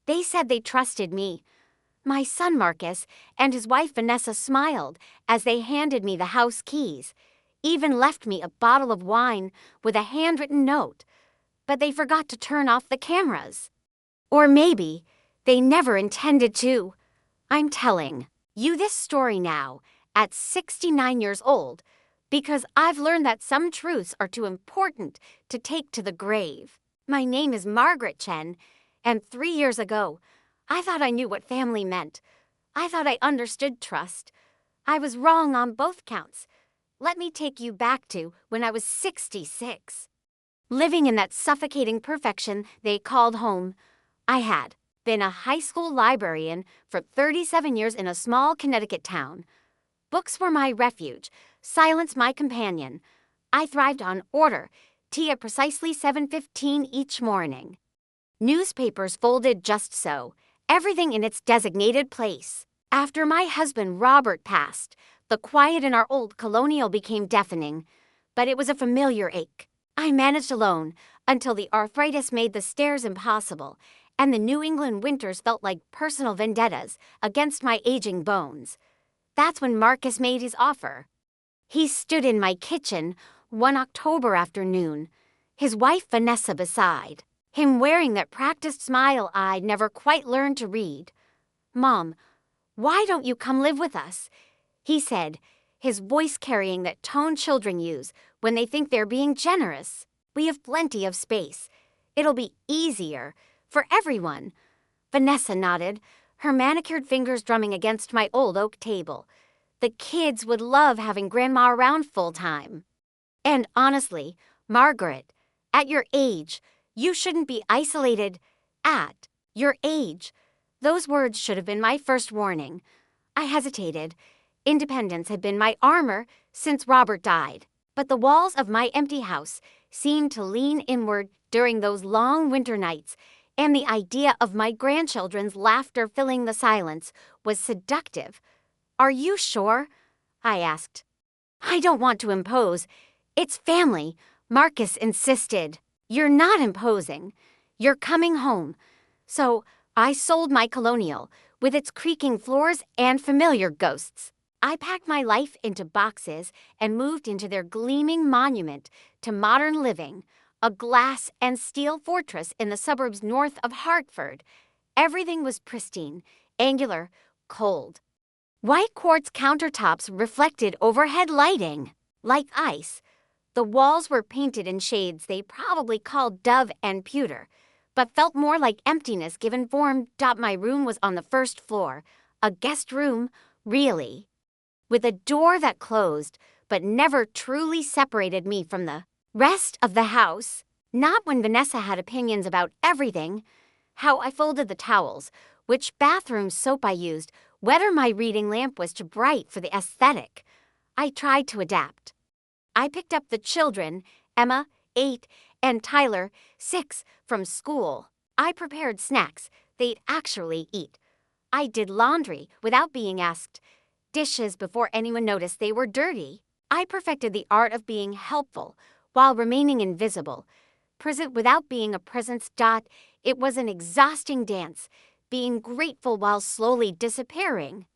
They said they trusted me. My son Marcus and his wife Vanessa smiled as they handed me the house keys, even left me a bottle of wine with a handwritten note, but they forgot to turn off the cameras. Or maybe they never intended to. I'm telling you this story now, at 69 years old, because I've learned that some truths are too important to take to the grave. My name is Margaret Chen, and 3 years ago, I thought I knew what family meant. I thought I understood trust. I was wrong on both counts. Let me take you back to when I was 66. Living in that suffocating perfection they called home. I had been a high school librarian for 37 years in a small Connecticut town. Books were my refuge, silence my companion. I thrived on order, tea at precisely 7:15 each morning. Newspapers folded just so, everything in its designated place. After my husband Robert passed, the quiet in our old colonial became deafening, but it was a familiar ache. I managed alone until the arthritis made the stairs impossible, and the New England winters felt like personal vendettas against my aging bones. That's when Marcus made his offer. He stood in my kitchen one October afternoon, his wife Vanessa beside, him wearing that practiced smile I'd never quite learned to read. "Mom, why don't you come live with us?" he said, his voice carrying that tone children use when they think they're being generous. "We have plenty of space. It'll be easier for everyone." Vanessa nodded, her manicured fingers drumming against my old oak table. The kids would love having Grandma around full-time. And honestly, Margaret, at your age, you shouldn't be isolated. At your age. Those words should have been my first warning. I hesitated. Independence had been my armor since Robert died, but the walls of my empty house seemed to lean inward during those long winter nights, and the idea of my grandchildren's laughter filling the silence was seductive. "Are you sure?" I asked. "I don't want to impose. It's family," Marcus insisted. "You're not imposing. You're coming home." So I sold my colonial, with its creaking floors and familiar ghosts. I packed my life into boxes and moved into their gleaming monument to modern living, a glass and steel fortress in the suburbs north of Hartford. Everything was pristine, angular, cold. White quartz countertops reflected overhead lighting, like ice. The walls were painted in shades they probably called dove and pewter, but felt more like emptiness given form. My room was on the first floor, a guest room, really, with a door that closed but never truly separated me from the rest of the house. Not when Vanessa had opinions about everything: how I folded the towels, which bathroom soap I used, whether my reading lamp was too bright for the aesthetic. I tried to adapt. I picked up the children, Emma, 8, and Tyler, 6, from school. I prepared snacks they'd actually eat. I did laundry without being asked, dishes before anyone noticed they were dirty. I perfected the art of being helpful while remaining invisible, present without being a presence. It was an exhausting dance, being grateful while slowly disappearing.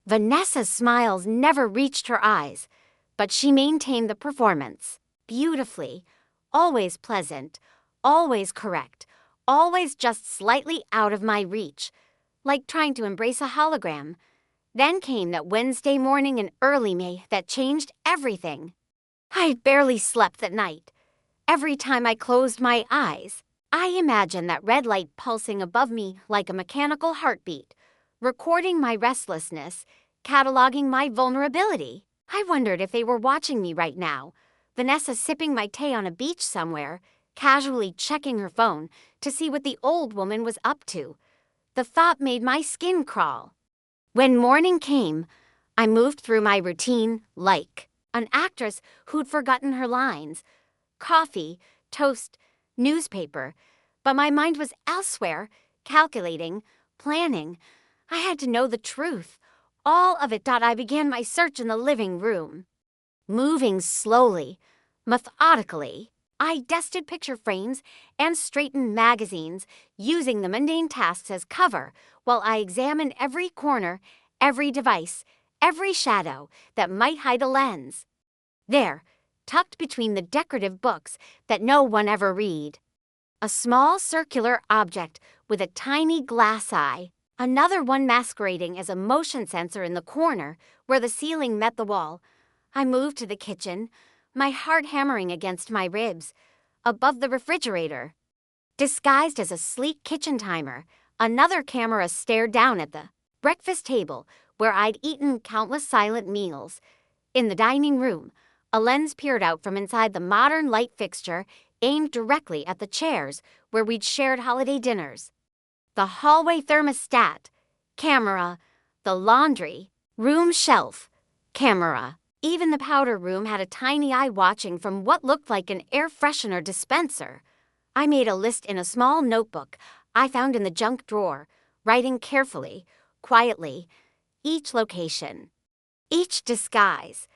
Vanessa's smiles never reached her eyes, but she maintained the performance beautifully, always pleasant, always correct, always just slightly out of my reach, like trying to embrace a hologram. Then came that Wednesday morning in early May that changed everything. I barely slept that night. Every time I closed my eyes, I imagined that red light pulsing above me like a mechanical heartbeat, recording my restlessness, cataloging my vulnerability. I wondered if they were watching me right now, Vanessa sipping my tea on a beach somewhere, casually checking her phone to see what the old woman was up to. The thought made my skin crawl. When morning came, I moved through my routine like an actress who'd forgotten her lines. Coffee, toast, newspaper, but my mind was elsewhere, calculating, planning. I had to know the truth, all of it. I began my search in the living room. Moving slowly, methodically, I dusted picture frames and straightened magazines, using the mundane tasks as cover while I examined every corner, every device, every shadow that might hide a lens. There, tucked between the decorative books that no one ever read. A small circular object with a tiny glass eye, another one masquerading as a motion sensor in the corner where the ceiling met the wall. I moved to the kitchen, my heart hammering against my ribs, above the refrigerator. Disguised as a sleek kitchen timer, another camera stared down at the breakfast table where I'd eaten countless silent meals. In the dining room, a lens peered out from inside the modern light fixture aimed directly at the chairs where we'd shared holiday dinners. The hallway thermostat, camera, the laundry, room shelf, camera. Even the powder room had a tiny eye watching from what looked like an air freshener dispenser. I made a list in a small notebook I found in the junk drawer, writing carefully, quietly, each location, each disguise.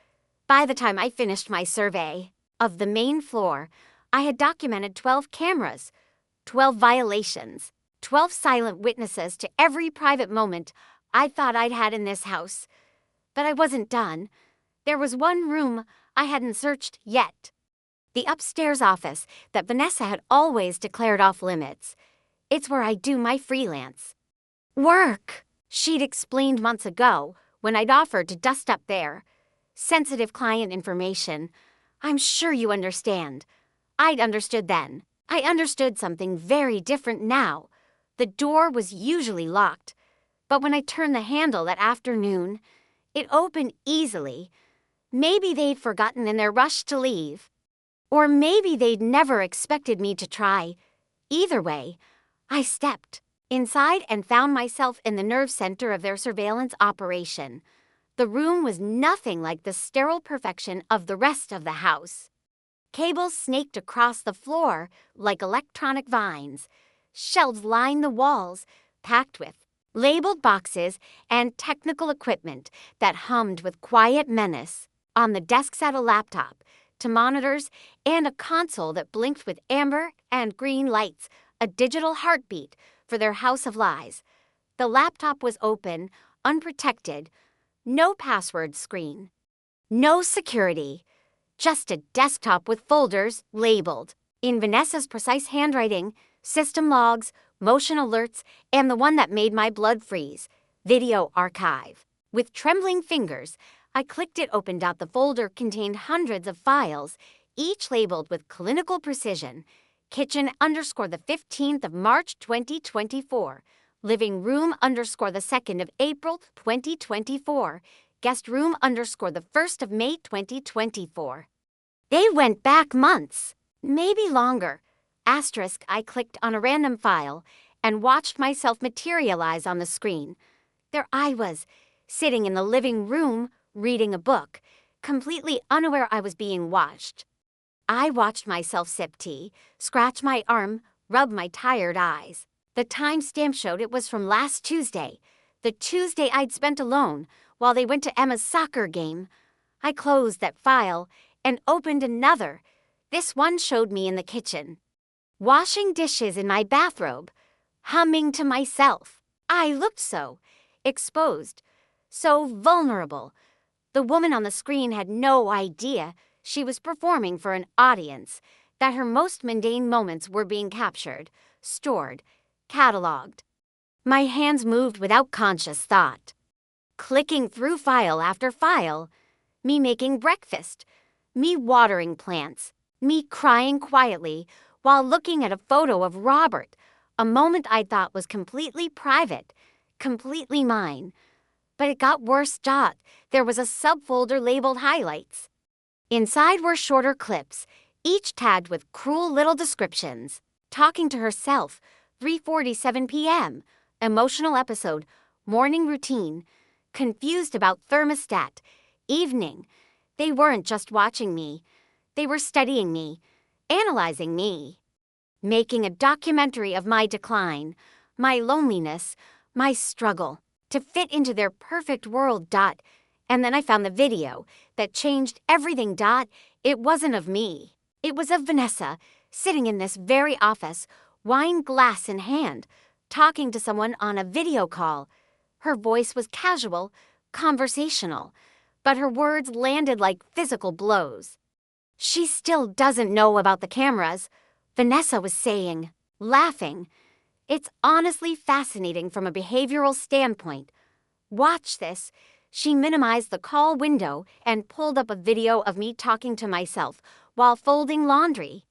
By the time I finished my survey of the main floor, I had documented 12 cameras, 12 violations, 12 silent witnesses to every private moment I thought I'd had in this house. But I wasn't done. There was one room I hadn't searched yet. The upstairs office that Vanessa had always declared off limits. It's where I do my freelance work, she'd explained months ago when I'd offered to dust up there. Sensitive client information. I'm sure you understand. I'd understood then. I understood something very different now. The door was usually locked, but when I turned the handle that afternoon, it opened easily. Maybe they'd forgotten in their rush to leave. Or maybe they'd never expected me to try. Either way, I stepped inside and found myself in the nerve center of their surveillance operation. The room was nothing like the sterile perfection of the rest of the house. Cables snaked across the floor like electronic vines. Shelves lined the walls, packed with labeled boxes and technical equipment that hummed with quiet menace. On the desk sat a laptop, to monitors, and a console that blinked with amber and green lights, a digital heartbeat for their house of lies. The laptop was open, unprotected, no password screen, no security, just a desktop with folders labeled, in Vanessa's precise handwriting, system logs, motion alerts, and the one that made my blood freeze, video archive. With trembling fingers, I clicked it open. The folder contained hundreds of files, each labeled with clinical precision. Kitchen _ the 15th of March 2024. Living room _ the 2nd of April 2024. Guest room _ the 1st of May 2024. They went back months, maybe longer. Asterisk, I clicked on a random file and watched myself materialize on the screen. There I was, sitting in the living room, reading a book, completely unaware I was being watched. I watched myself sip tea, scratch my arm, rub my tired eyes. The timestamp showed it was from last Tuesday, the Tuesday I'd spent alone while they went to Emma's soccer game. I closed that file and opened another. This one showed me in the kitchen, washing dishes in my bathrobe, humming to myself. I looked so exposed, so vulnerable. The woman on the screen had no idea she was performing for an audience, that her most mundane moments were being captured, stored, cataloged. My hands moved without conscious thought, clicking through file after file, me making breakfast, me watering plants, me crying quietly while looking at a photo of Robert, a moment I thought was completely private, completely mine. But it got worse. There was a subfolder labeled highlights. Inside were shorter clips, each tagged with cruel little descriptions. Talking to herself, 3:47 p.m., emotional episode, morning routine, confused about thermostat, evening. They weren't just watching me. They were studying me, analyzing me, making a documentary of my decline, my loneliness, my struggle, to fit into their perfect world. And then I found the video that changed everything. It wasn't of me. It was of Vanessa, sitting in this very office, wine glass in hand, talking to someone on a video call. Her voice was casual, conversational, but her words landed like physical blows. She still doesn't know about the cameras, Vanessa was saying, laughing. It's honestly fascinating from a behavioral standpoint. Watch this. She minimized the call window and pulled up a video of me talking to myself while folding laundry.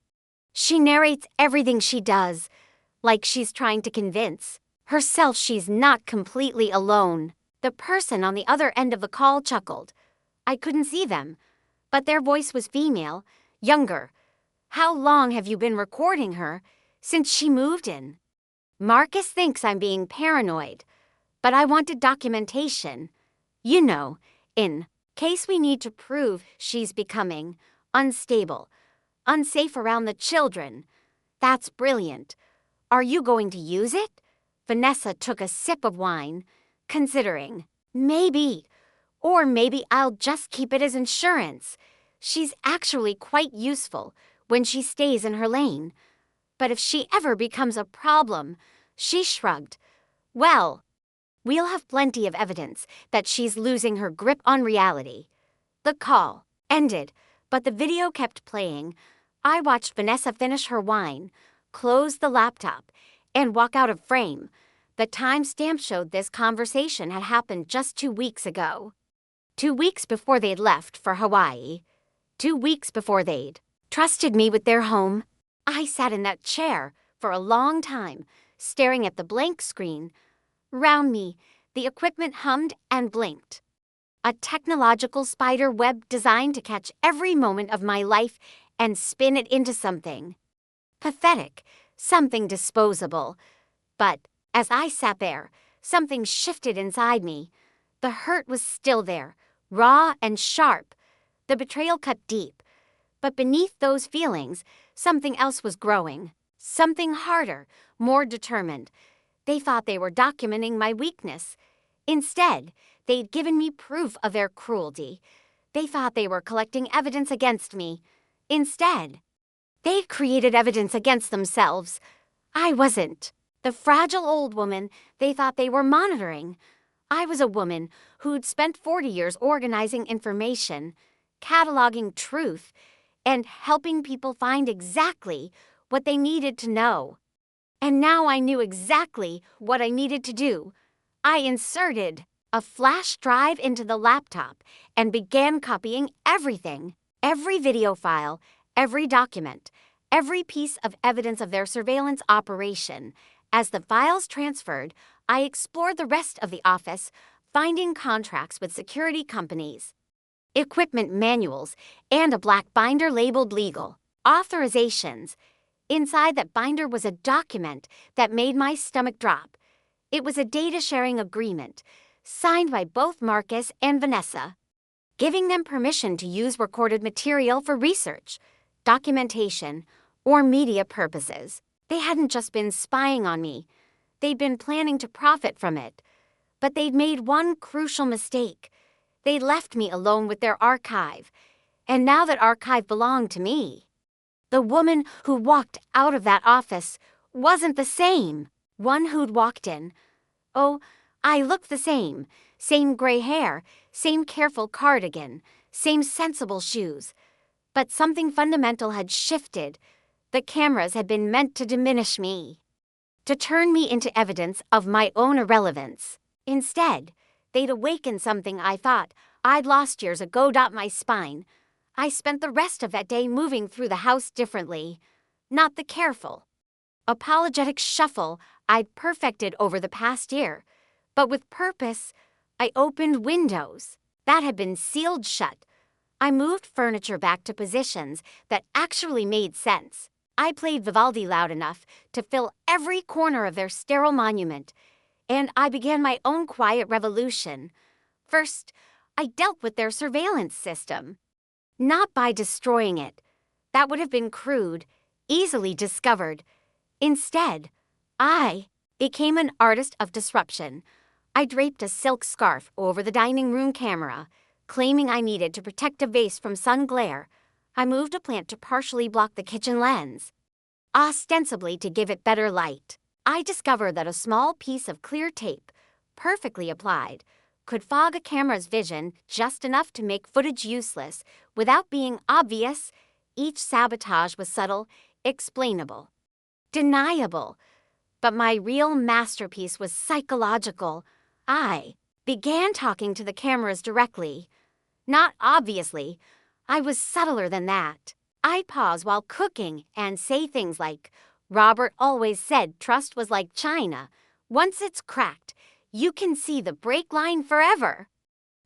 She narrates everything she does, like she's trying to convince herself she's not completely alone. The person on the other end of the call chuckled. I couldn't see them, but their voice was female, younger. How long have you been recording her? Since she moved in. Marcus thinks I'm being paranoid, but I wanted documentation. You know, in case we need to prove she's becoming unstable, unsafe around the children. That's brilliant. Are you going to use it? Vanessa took a sip of wine, considering. Maybe. Or maybe I'll just keep it as insurance. She's actually quite useful when she stays in her lane. But if she ever becomes a problem, she shrugged. Well, we'll have plenty of evidence that she's losing her grip on reality. The call ended, but the video kept playing. I watched Vanessa finish her wine, close the laptop, and walk out of frame. The timestamp showed this conversation had happened just 2 weeks ago. 2 weeks before they'd left for Hawaii. 2 weeks before they'd trusted me with their home. I sat in that chair for a long time, staring at the blank screen. Round me, the equipment hummed and blinked. A technological spider web designed to catch every moment of my life and spin it into something pathetic, something disposable. But as I sat there, something shifted inside me. The hurt was still there, raw and sharp. The betrayal cut deep. But beneath those feelings, something else was growing. Something harder, more determined. They thought they were documenting my weakness. Instead, they'd given me proof of their cruelty. They thought they were collecting evidence against me. Instead, they'd created evidence against themselves. I wasn't. The fragile old woman they thought they were monitoring. I was a woman who'd spent 40 years organizing information, cataloging truth, and helping people find exactly what they needed to know. And now I knew exactly what I needed to do. I inserted a flash drive into the laptop and began copying everything, every video file, every document, every piece of evidence of their surveillance operation. As the files transferred, I explored the rest of the office, finding contracts with security companies, equipment manuals, and a black binder labeled legal. Authorizations. Inside that binder was a document that made my stomach drop. It was a data-sharing agreement, signed by both Marcus and Vanessa, giving them permission to use recorded material for research, documentation, or media purposes. They hadn't just been spying on me. They'd been planning to profit from it. But they'd made one crucial mistake. They'd left me alone with their archive, and now that archive belonged to me. The woman who walked out of that office wasn't the same one who'd walked in. Oh, I looked the same. Same gray hair, same careful cardigan, same sensible shoes. But something fundamental had shifted. The cameras had been meant to diminish me, to turn me into evidence of my own irrelevance. Instead, they'd awakened something I thought I'd lost years ago. My spine. I spent the rest of that day moving through the house differently. Not the careful, apologetic shuffle I'd perfected over the past year, but with purpose. I opened windows that had been sealed shut. I moved furniture back to positions that actually made sense. I played Vivaldi loud enough to fill every corner of their sterile monument, and I began my own quiet revolution. First, I dealt with their surveillance system. Not by destroying it. That would have been crude, easily discovered. Instead, I became an artist of disruption. I draped a silk scarf over the dining room camera, claiming I needed to protect a vase from sun glare. I moved a plant to partially block the kitchen lens, ostensibly to give it better light. I discovered that a small piece of clear tape, perfectly applied, could fog a camera's vision just enough to make footage useless without being obvious. Each sabotage was subtle, explainable, deniable. But my real masterpiece was psychological. I began talking to the cameras directly. Not obviously. I was subtler than that. I'd pause while cooking and say things like, "Robert always said trust was like China. Once it's cracked, you can see the break line forever."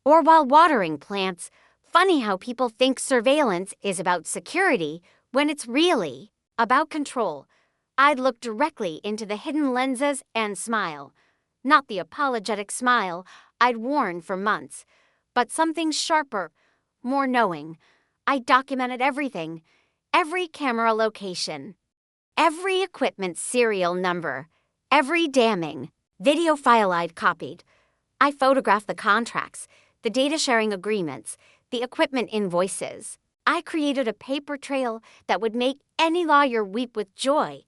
Or while watering plants, funny how people think surveillance is about security when it's really about control. I'd look directly into the hidden lenses and smile. Not the apologetic smile I'd worn for months, but something sharper, more knowing. I documented everything, every camera location, every equipment serial number, every damning video file I'd copied. I photographed the contracts, the data sharing agreements, the equipment invoices. I created a paper trail that would make any lawyer weep with joy.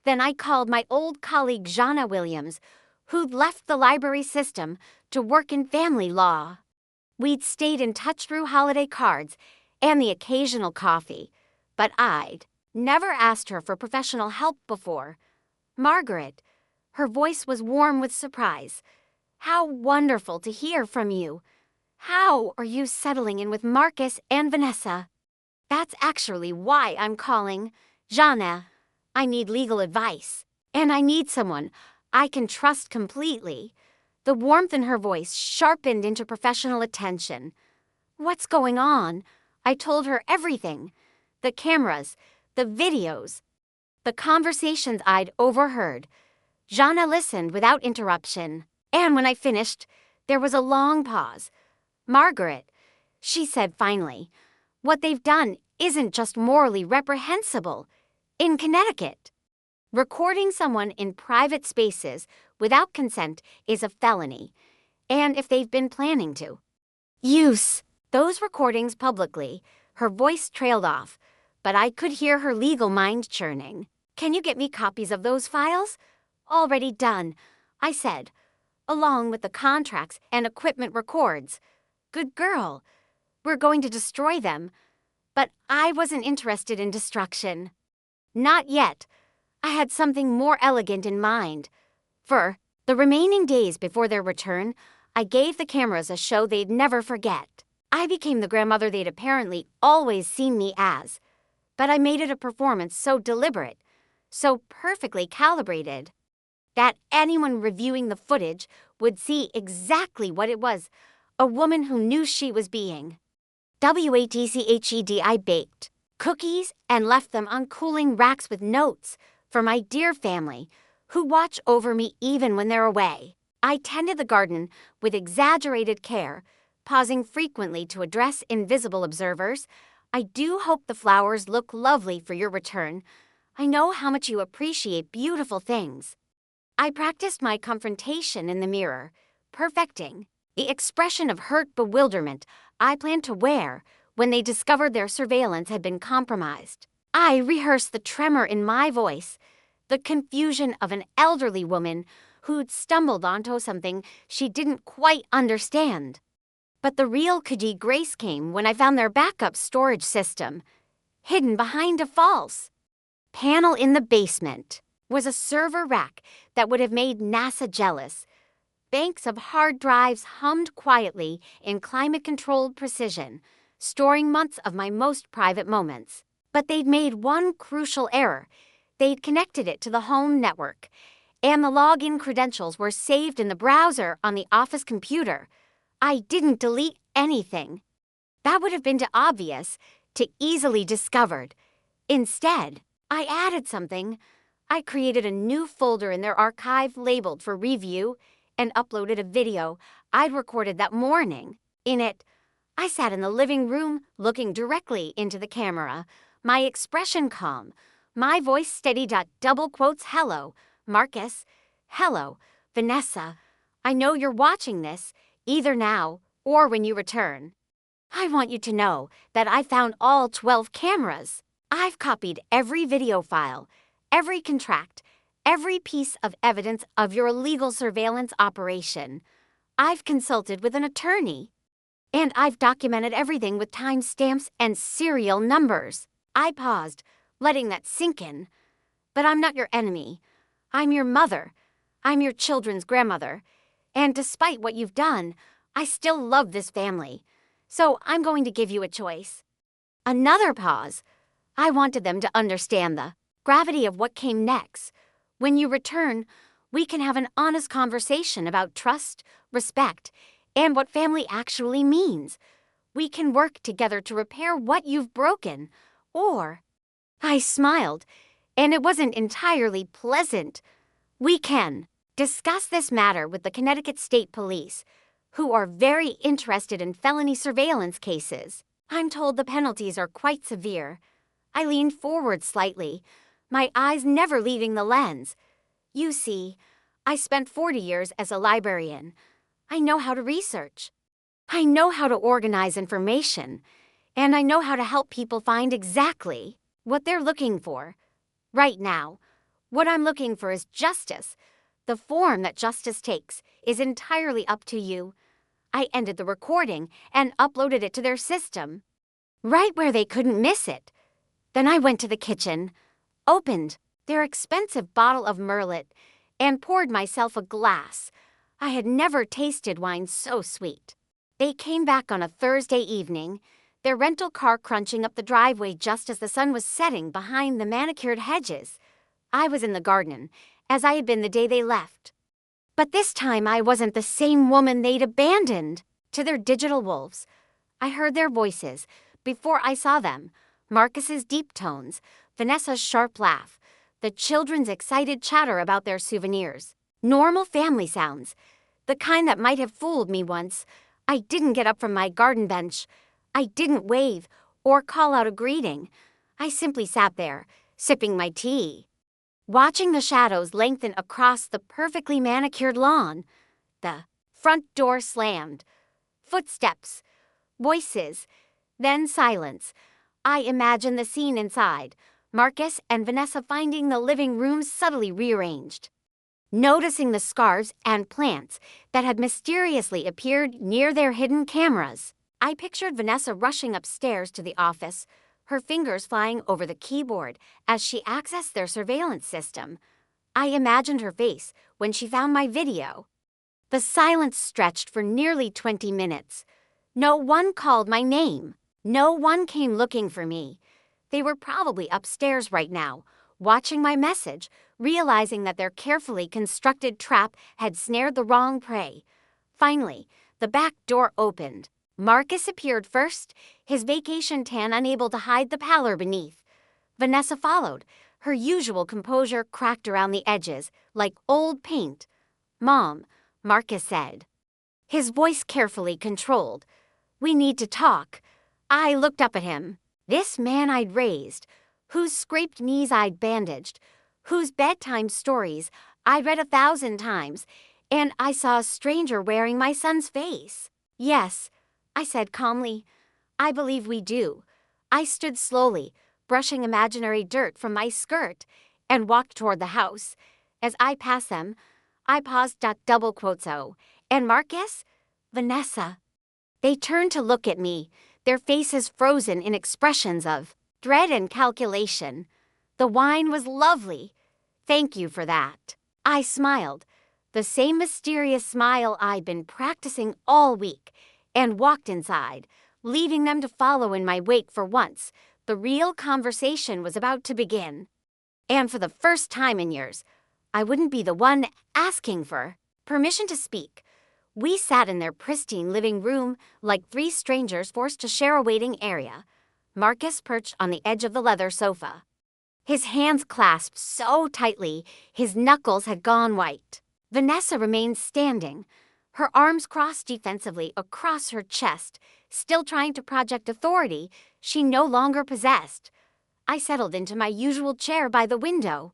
Then I called my old colleague Jana Williams, who'd left the library system to work in family law. We'd stayed in touch through holiday cards and the occasional coffee, but I'd never asked her for professional help before. "Margaret," her voice was warm with surprise. "How wonderful to hear from you. How are you settling in with Marcus and Vanessa?" "That's actually why I'm calling. Jana, I need legal advice, and I need someone I can trust completely." The warmth in her voice sharpened into professional attention. "What's going on?" I told her everything. The cameras, the videos, the conversations I'd overheard. Jana listened without interruption, and when I finished, there was a long pause. "Margaret," she said finally, "what they've done isn't just morally reprehensible. In Connecticut, recording someone in private spaces without consent is a felony, and if they've been planning to use those recordings publicly." Her voice trailed off, but I could hear her legal mind churning. "Can you get me copies of those files?" "Already done," I said, "along with the contracts and equipment records." "Good girl. We're going to destroy them." But I wasn't interested in destruction. Not yet. I had something more elegant in mind. For the remaining days before their return, I gave the cameras a show they'd never forget. I became the grandmother they'd apparently always seen me as. But I made it a performance so deliberate, so perfectly calibrated, that anyone reviewing the footage would see exactly what it was, a woman who knew she was being. WATCHED. I baked cookies and left them on cooling racks with notes for my dear family, who watch over me even when they're away. I tended the garden with exaggerated care, pausing frequently to address invisible observers. "I do hope the flowers look lovely for your return. I know how much you appreciate beautiful things." I practiced my confrontation in the mirror, perfecting the expression of hurt bewilderment I planned to wear when they discovered their surveillance had been compromised. I rehearsed the tremor in my voice, the confusion of an elderly woman who'd stumbled onto something she didn't quite understand. But the real Kaji grace came when I found their backup storage system, hidden behind a false panel in the basement. Was a server rack that would have made NASA jealous. Banks of hard drives hummed quietly in climate-controlled precision, storing months of my most private moments. But they'd made one crucial error. They'd connected it to the home network, and the login credentials were saved in the browser on the office computer. I didn't delete anything. That would have been too obvious, too easily discovered. Instead, I added something. I created a new folder in their archive labeled for review and uploaded a video I'd recorded that morning. In it, I sat in the living room looking directly into the camera, my expression calm, my voice steady. Double quotes, "Hello, Marcus. Hello, Vanessa. I know you're watching this, either now or when you return." I want you to know that I found all 12 cameras. I've copied every video file, every contract, every piece of evidence of your illegal surveillance operation. I've consulted with an attorney. And I've documented everything with timestamps and serial numbers. I paused, letting that sink in. But I'm not your enemy. I'm your mother. I'm your children's grandmother. And despite what you've done, I still love this family. So I'm going to give you a choice. Another pause. I wanted them to understand the gravity of what came next. When you return, we can have an honest conversation about trust, respect, and what family actually means. We can work together to repair what you've broken. Or, I smiled, and it wasn't entirely pleasant. We can discuss this matter with the Connecticut State Police, who are very interested in felony surveillance cases. I'm told the penalties are quite severe. I leaned forward slightly, my eyes never leaving the lens. You see, I spent 40 years as a librarian. I know how to research. I know how to organize information. And I know how to help people find exactly what they're looking for. Right now, what I'm looking for is justice. The form that justice takes is entirely up to you. I ended the recording and uploaded it to their system, right where they couldn't miss it. Then I went to the kitchen, opened their expensive bottle of Merlot, and poured myself a glass. I had never tasted wine so sweet. They came back on a Thursday evening, their rental car crunching up the driveway just as the sun was setting behind the manicured hedges. I was in the garden, as I had been the day they left. But this time I wasn't the same woman they'd abandoned to their digital wolves. I heard their voices before I saw them, Marcus's deep tones, Vanessa's sharp laugh, the children's excited chatter about their souvenirs. Normal family sounds, the kind that might have fooled me once. I didn't get up from my garden bench. I didn't wave or call out a greeting. I simply sat there, sipping my tea, watching the shadows lengthen across the perfectly manicured lawn. The front door slammed. Footsteps, voices, then silence. I imagined the scene inside, Marcus and Vanessa finding the living room subtly rearranged, noticing the scarves and plants that had mysteriously appeared near their hidden cameras. I pictured Vanessa rushing upstairs to the office, her fingers flying over the keyboard as she accessed their surveillance system. I imagined her face when she found my video. The silence stretched for nearly 20 minutes. No one called my name. No one came looking for me. They were probably upstairs right now, watching my message, realizing that their carefully constructed trap had snared the wrong prey. Finally, the back door opened. Marcus appeared first, his vacation tan unable to hide the pallor beneath. Vanessa followed, her usual composure cracked around the edges, like old paint. "Mom," Marcus said, his voice carefully controlled. "We need to talk." I looked up at him. This man I'd raised, whose scraped knees I'd bandaged, whose bedtime stories I'd read 1,000 times, and I saw a stranger wearing my son's face. "Yes," I said calmly, "I believe we do." I stood slowly, brushing imaginary dirt from my skirt, and walked toward the house. As I passed them, I paused. Double quotes "oh," and Marcus, Vanessa. They turned to look at me, their faces frozen in expressions of dread and calculation. The wine was lovely. "Thank you for that." I smiled, the same mysterious smile I'd been practicing all week, and walked inside, leaving them to follow in my wake for once. The real conversation was about to begin. And for the first time in years, I wouldn't be the one asking for permission to speak. We sat in their pristine living room like three strangers forced to share a waiting area. Marcus perched on the edge of the leather sofa, his hands clasped so tightly his knuckles had gone white. Vanessa remained standing, her arms crossed defensively across her chest, still trying to project authority she no longer possessed. I settled into my usual chair by the window,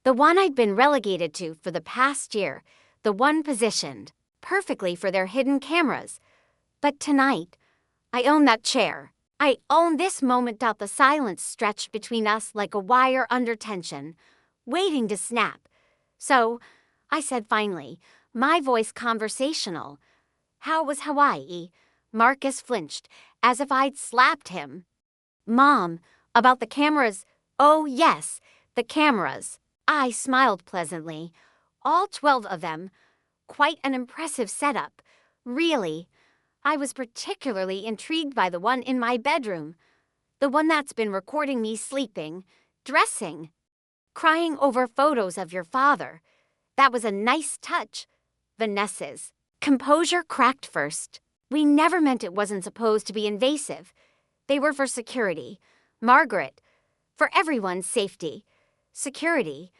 the one I'd been relegated to for the past year, the one positioned perfectly for their hidden cameras. But tonight, I own that chair. I own this moment. The silence stretched between us like a wire under tension, waiting to snap. So, I said finally, my voice conversational. How was Hawaii? Marcus flinched, as if I'd slapped him. Mom, about the cameras. Oh, yes, the cameras. I smiled pleasantly. All 12 of them. Quite an impressive setup. Really. I was particularly intrigued by the one in my bedroom. The one that's been recording me sleeping, dressing, crying over photos of your father. That was a nice touch. Vanessa's composure cracked first. We never meant it wasn't supposed to be invasive. They were for security. Margaret, for everyone's safety. Security.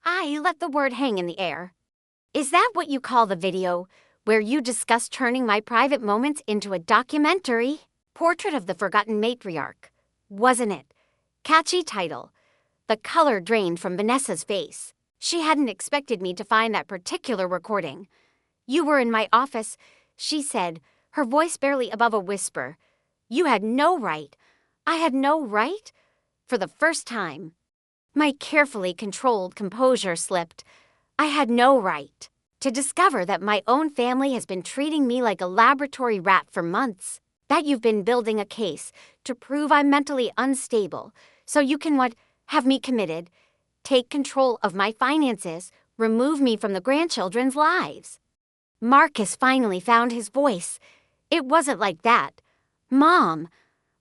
I let the word hang in the air. Is that what you call the video, where you discuss turning my private moments into a documentary? Portrait of the Forgotten Matriarch. Wasn't it? Catchy title. The color drained from Vanessa's face. She hadn't expected me to find that particular recording. You were in my office, she said, her voice barely above a whisper. You had no right. I had no right? For the first time. My carefully controlled composure slipped. I had no right to discover that my own family has been treating me like a laboratory rat for months. That you've been building a case to prove I'm mentally unstable, so you can have me committed, take control of my finances, remove me from the grandchildren's lives. Marcus finally found his voice. It wasn't like that. Mom,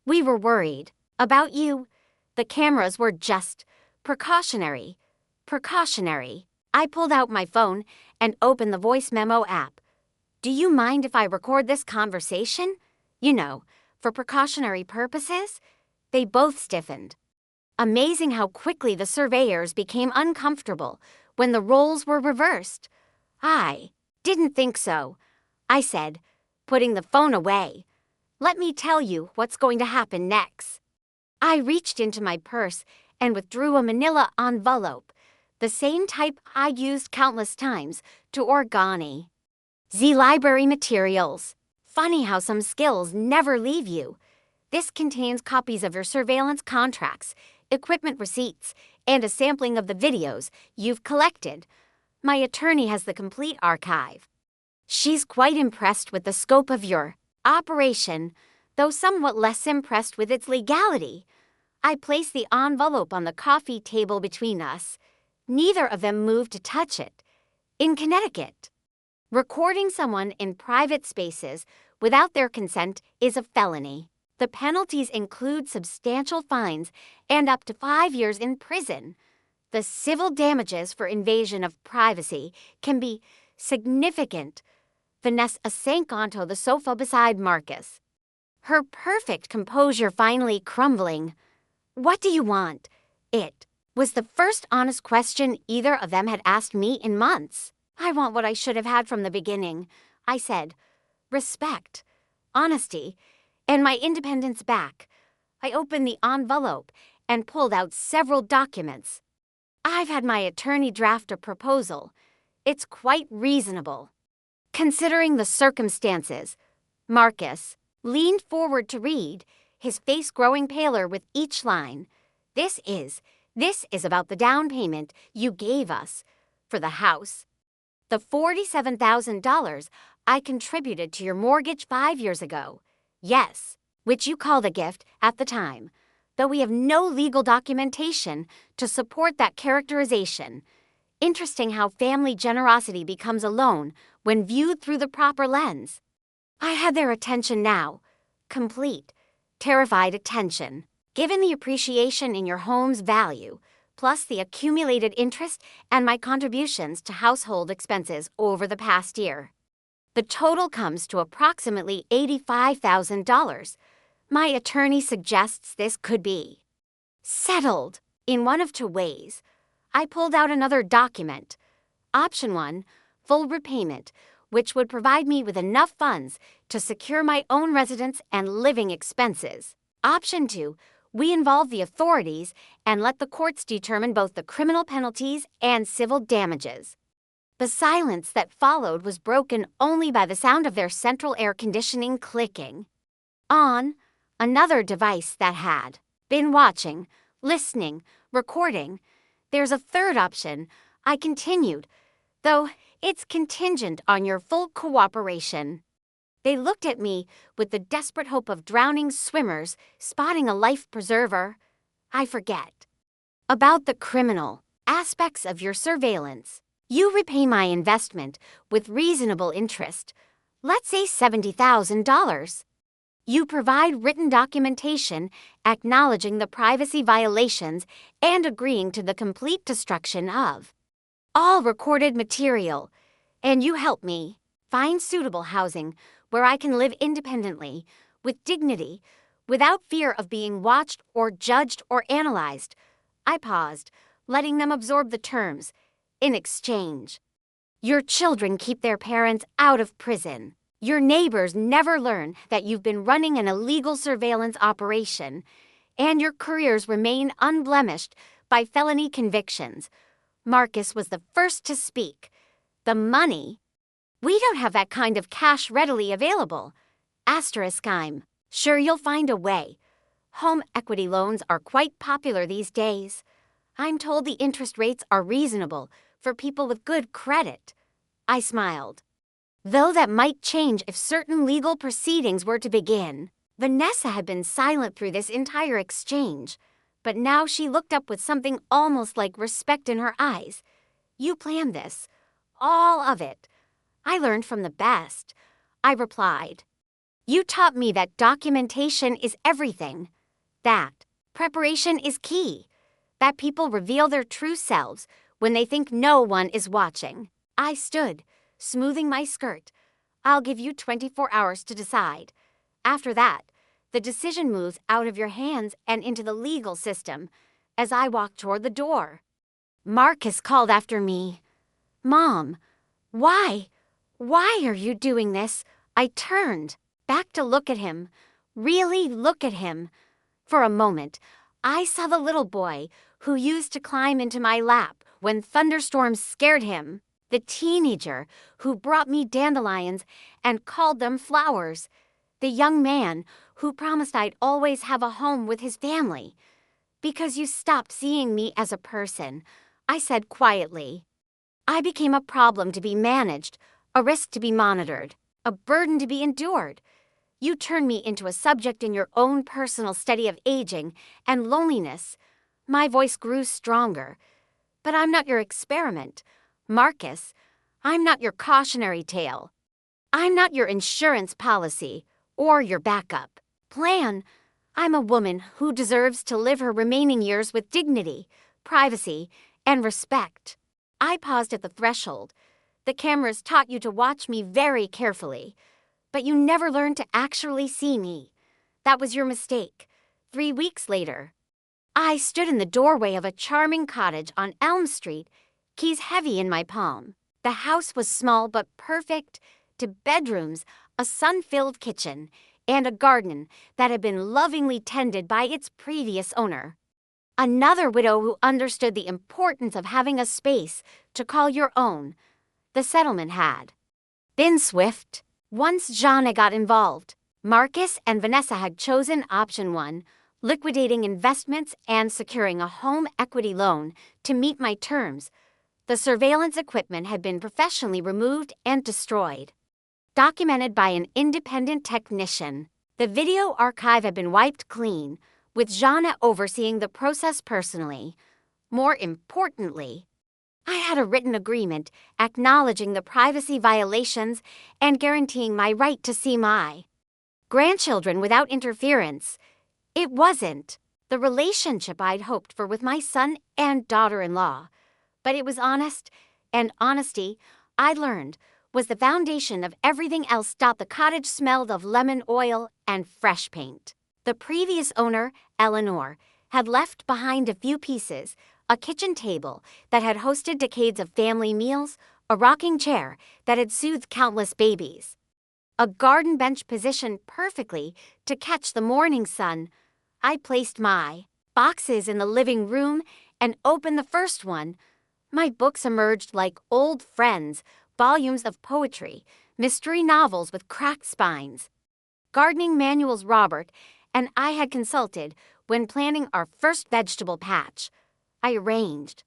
we were worried. About you. The cameras were just precautionary. Precautionary. I pulled out my phone and opened the voice memo app. Do you mind if I record this conversation? You know, for precautionary purposes? They both stiffened. Amazing how quickly the surveyors became uncomfortable when the roles were reversed. I didn't think so, I said, putting the phone away. Let me tell you what's going to happen next. I reached into my purse and withdrew a manila envelope, the same type I'd used countless times, to Organi. The library materials. Funny how some skills never leave you. This contains copies of your surveillance contracts, equipment receipts, and a sampling of the videos you've collected. My attorney has the complete archive. She's quite impressed with the scope of your operation, though somewhat less impressed with its legality. I placed the envelope on the coffee table between us. Neither of them moved to touch it. In Connecticut, recording someone in private spaces without their consent is a felony. The penalties include substantial fines and up to 5 years in prison. The civil damages for invasion of privacy can be significant. Vanessa sank onto the sofa beside Marcus, her perfect composure finally crumbling. What do you want? It was the first honest question either of them had asked me in months. I want what I should have had from the beginning, I said. Respect, honesty, and my independence back. I opened the envelope and pulled out several documents. I've had my attorney draft a proposal. It's quite reasonable. Considering the circumstances, Marcus leaned forward to read, his face growing paler with each line. This is about the down payment you gave us for the house. The $47,000 I contributed to your mortgage 5 years ago. Yes, which you called a gift at the time, though we have no legal documentation to support that characterization. Interesting how family generosity becomes a loan when viewed through the proper lens. I had their attention now. Complete, terrified attention. Given the appreciation in your home's value, plus the accumulated interest and my contributions to household expenses over the past year, the total comes to approximately $85,000. My attorney suggests this could be settled in one of two ways. I pulled out another document. Option 1, full repayment, which would provide me with enough funds to secure my own residence and living expenses. Option 2, we involve the authorities and let the courts determine both the criminal penalties and civil damages. The silence that followed was broken only by the sound of their central air conditioning clicking. On another device that had been watching, listening, recording. There's a third option. I continued, though it's contingent on your full cooperation. They looked at me with the desperate hope of drowning swimmers spotting a life preserver. I forget about the criminal aspects of your surveillance. You repay my investment with reasonable interest, let's say $70,000. You provide written documentation acknowledging the privacy violations and agreeing to the complete destruction of all recorded material, and you help me find suitable housing where I can live independently, with dignity, without fear of being watched or judged or analyzed. I paused, letting them absorb the terms. In exchange, your children keep their parents out of prison. Your neighbors never learn that you've been running an illegal surveillance operation, and your careers remain unblemished by felony convictions. Marcus was the first to speak. The money? We don't have that kind of cash readily available. I'm sure you'll find a way. Home equity loans are quite popular these days. I'm told the interest rates are reasonable for people with good credit. I smiled. Though that might change if certain legal proceedings were to begin. Vanessa had been silent through this entire exchange, but now she looked up with something almost like respect in her eyes. You planned this. All of it. I learned from the best. I replied. You taught me that documentation is everything. That preparation is key. That people reveal their true selves when they think no one is watching. I stood, smoothing my skirt. I'll give you 24 hours to decide. After that, the decision moves out of your hands and into the legal system as I walked toward the door. Marcus called after me. Mom, why? Why are you doing this? I turned back to look at him, really look at him. For a moment, I saw the little boy who used to climb into my lap when thunderstorms scared him, the teenager who brought me dandelions and called them flowers, the young man who promised I'd always have a home with his family. Because you stopped seeing me as a person, I said quietly. I became a problem to be managed, a risk to be monitored, a burden to be endured. You turned me into a subject in your own personal study of aging and loneliness. My voice grew stronger. But I'm not your experiment. Marcus, I'm not your cautionary tale. I'm not your insurance policy or your backup plan. I'm a woman who deserves to live her remaining years with dignity, privacy, and respect. I paused at the threshold. The cameras taught you to watch me very carefully, but you never learned to actually see me. That was your mistake. 3 weeks later, I stood in the doorway of a charming cottage on Elm Street, keys heavy in my palm. The house was small but perfect, to bedrooms, a sun-filled kitchen, and a garden that had been lovingly tended by its previous owner. Another widow who understood the importance of having a space to call your own. The settlement had been swift. Once Jana got involved, Marcus and Vanessa had chosen option 1, liquidating investments and securing a home equity loan to meet my terms. The surveillance equipment had been professionally removed and destroyed. Documented by an independent technician, the video archive had been wiped clean, with Jana overseeing the process personally. More importantly, I had a written agreement acknowledging the privacy violations and guaranteeing my right to see my grandchildren without interference. It wasn't the relationship I'd hoped for with my son and daughter-in-law, but it was honest, and honesty, I learned, was the foundation of everything else. The cottage smelled of lemon oil and fresh paint. The previous owner, Eleanor, had left behind a few pieces, a kitchen table that had hosted decades of family meals, a rocking chair that had soothed countless babies, a garden bench positioned perfectly to catch the morning sun. I placed my boxes in the living room and opened the first one. My books emerged like old friends, volumes of poetry, mystery novels with cracked spines. gardening manuals Robert and I had consulted when planning our first vegetable patch. I arranged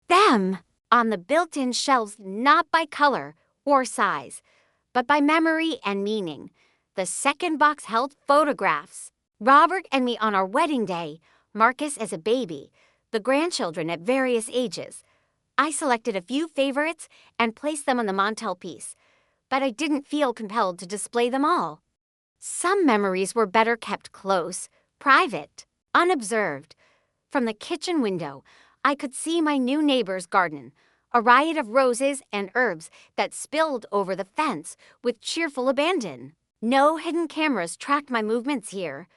them on the built-in shelves not by color or size, but by memory and meaning. The second box held photographs. Robert and me on our wedding day, Marcus as a baby, the grandchildren at various ages. I selected a few favorites and placed them on the mantelpiece, but I didn't feel compelled to display them all. Some memories were better kept close, private, unobserved. From the kitchen window, I could see my new neighbor's garden, a riot of roses and herbs that spilled over the fence with cheerful abandon. No hidden cameras tracked my movements here.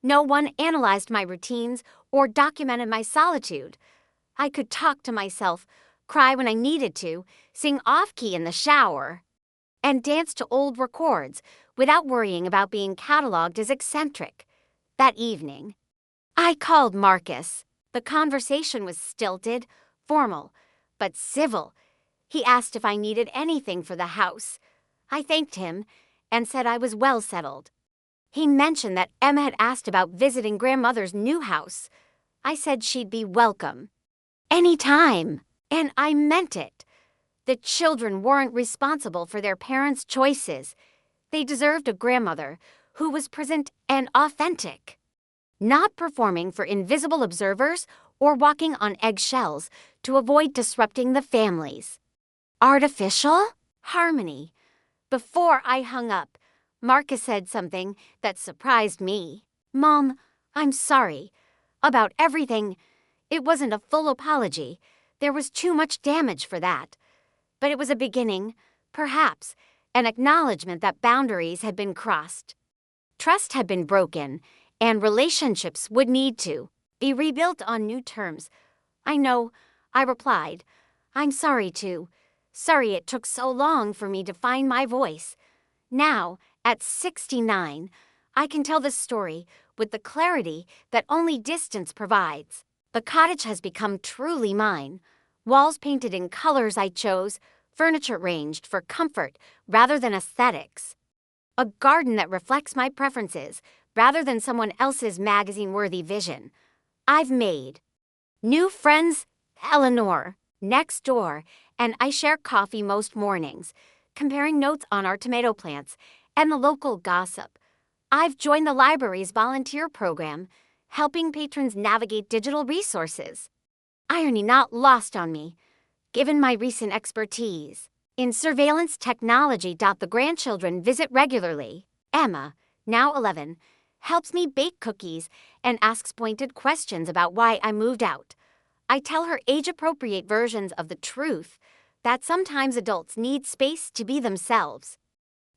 No one analyzed my routines or documented my solitude. I could talk to myself, cry when I needed to, sing off-key in the shower, and dance to old records without worrying about being cataloged as eccentric. That evening, I called Marcus. The conversation was stilted, formal, but civil. He asked if I needed anything for the house. I thanked him and said I was well settled. He mentioned that Emma had asked about visiting grandmother's new house. I said she'd be welcome. Anytime. And I meant it. The children weren't responsible for their parents' choices. They deserved a grandmother who was present and authentic, not performing for invisible observers or walking on eggshells to avoid disrupting the families. Artificial harmony. Before I hung up, Marcus said something that surprised me. "Mom, I'm sorry. About everything. It wasn't a full apology. There was too much damage for that. But it was a beginning, perhaps, an acknowledgement that boundaries had been crossed. Trust had been broken, and relationships would need to be rebuilt on new terms. I know," I replied. "I'm sorry too. Sorry it took so long for me to find my voice. Now, at 69, I can tell this story with the clarity that only distance provides. The cottage has become truly mine. Walls painted in colors I chose, furniture arranged for comfort rather than aesthetics. A garden that reflects my preferences rather than someone else's magazine-worthy vision. I've made new friends, Eleanor, next door, and I share coffee most mornings, comparing notes on our tomato plants and the local gossip. I've joined the library's volunteer program, helping patrons navigate digital resources. Irony not lost on me, given my recent expertise in surveillance technology. The grandchildren visit regularly. Emma, now 11, helps me bake cookies and asks pointed questions about why I moved out. I tell her age-appropriate versions of the truth, that sometimes adults need space to be themselves,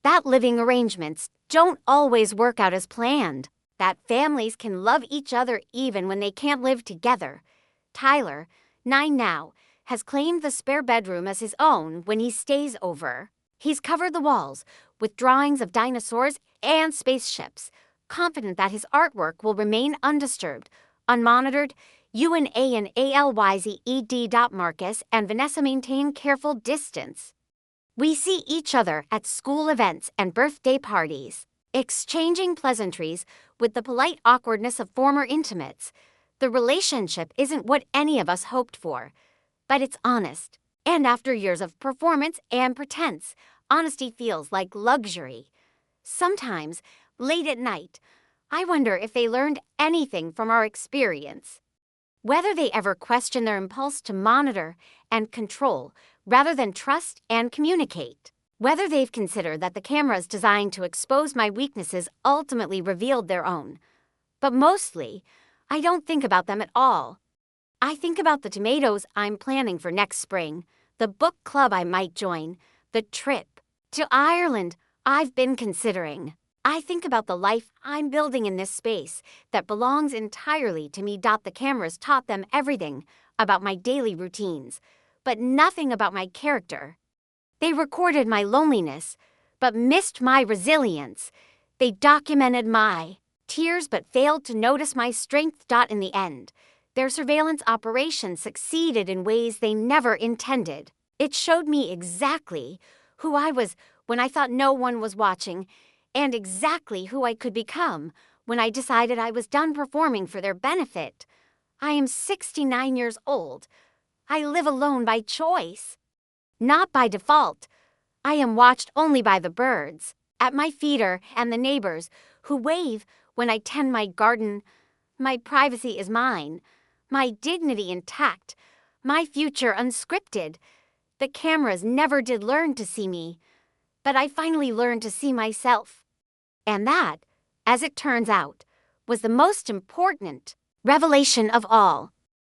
that living arrangements don't always work out as planned, that families can love each other even when they can't live together. Tyler, 9 now, has claimed the spare bedroom as his own when he stays over. He's covered the walls with drawings of dinosaurs and spaceships, confident that his artwork will remain undisturbed, unmonitored. UNA and ALYZED. Marcus and Vanessa maintain careful distance. We see each other at school events and birthday parties, exchanging pleasantries with the polite awkwardness of former intimates. The relationship isn't what any of us hoped for, but it's honest. And after years of performance and pretense, honesty feels like luxury. Sometimes, late at night, I wonder if they learned anything from our experience. Whether they ever question their impulse to monitor and control rather than trust and communicate. Whether they've considered that the cameras designed to expose my weaknesses ultimately revealed their own. But mostly, I don't think about them at all. I think about the tomatoes I'm planning for next spring, the book club I might join, the trip to Ireland I've been considering. I think about the life I'm building in this space that belongs entirely to me. The cameras taught them everything about my daily routines, but nothing about my character. They recorded my loneliness, but missed my resilience. They documented my tears, but failed to notice my strength. In the end, their surveillance operation succeeded in ways they never intended. It showed me exactly who I was when I thought no one was watching, and exactly who I could become when I decided I was done performing for their benefit. I am 69 years old. I live alone by choice, not by default. I am watched only by the birds at my feeder and the neighbors who wave when I tend my garden. My privacy is mine, my dignity intact, my future unscripted. The cameras never did learn to see me, but I finally learned to see myself. And that, as it turns out, was the most important revelation of all.